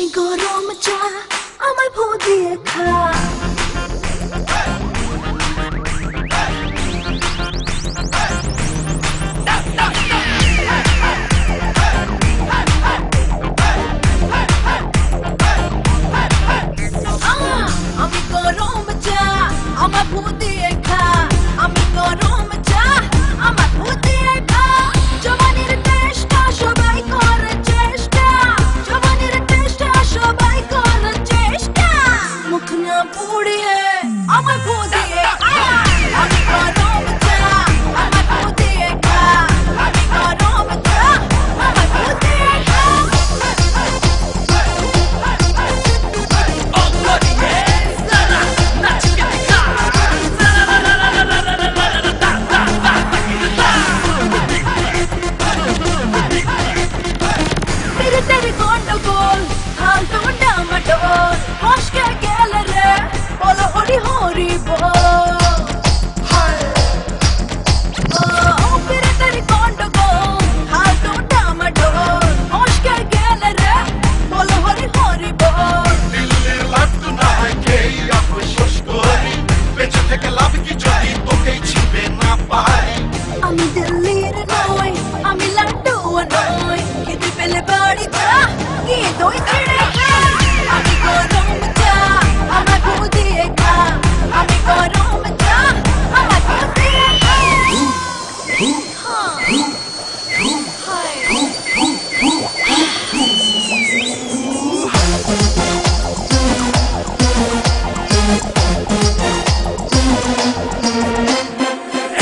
আমি গরম চা আমায় ভো দিয়ে খা আমি গরম চা আমায় ভো দিয়ে খা আমি গরম চা আমায় ভো দিয়ে খা জওয়ানির চেষ্টা সবাই করে চেষ্টা জওয়ানির চেষ্টা সবাই করে চেষ্টা মুখ না পুড়িয়ে আমায় ভো দিয়ে খা আমি গরম চা আমায় ভো দিয়ে খা আমি গরম চা আমায় ভো দিয়ে খা तेरे गंडगोल हाल तो डामाडोल होश के गेल रे बोलो हरी हरी बोल तेरे गंडगोल हाल तो डामाडोल होश के गेल रे बोलो हरी हरी बोल दिल्ली लट ना के आप शोष करी बेचे থেকে লাভ কি যদি তোকে ছিবে না পারি আমি দিল্লির নই আমি লাড্ডু নই খেতে পেলে বাড়ি যা গিয়ে দই ছিঁড়ে খা আমি গরম চা আমায় ভো দিয়ে খা আমি গরম চা আমায় ভো দিয়ে খা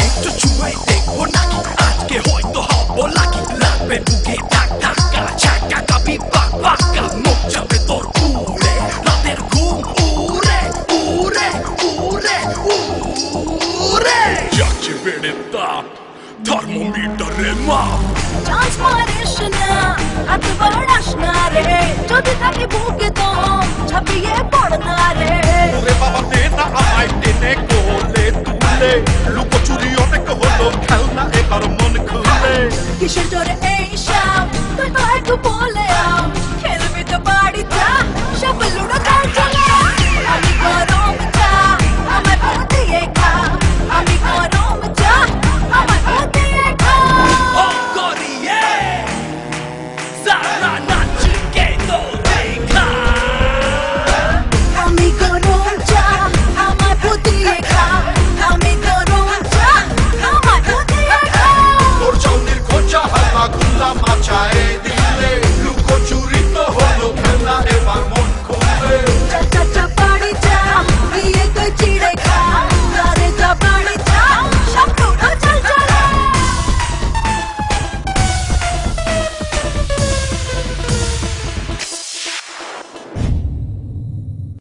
একটু ছুঁয়ে দেখবো নাকি আজকে হয়তো হবো লাকি লাগবে বুকে টাক টাকা চাকা কাবি বাক বাকা মুখ যাবে তোর উড়ে রাতের ঘুম উড়ে উড়ে উড়ে উড়ে যাচ্ছে বেড়ে তাপ থার্মোমিটারে মাপ চান্স মারিস না এত বাড়াস না রে যদি থাকে বুকে তো ঝাঁপিয়ে পড় না রে ওরে বাবা দে না আমায় টেনে কোলে তুলে লুকোচুরি অনেক হলো খেলনা এবার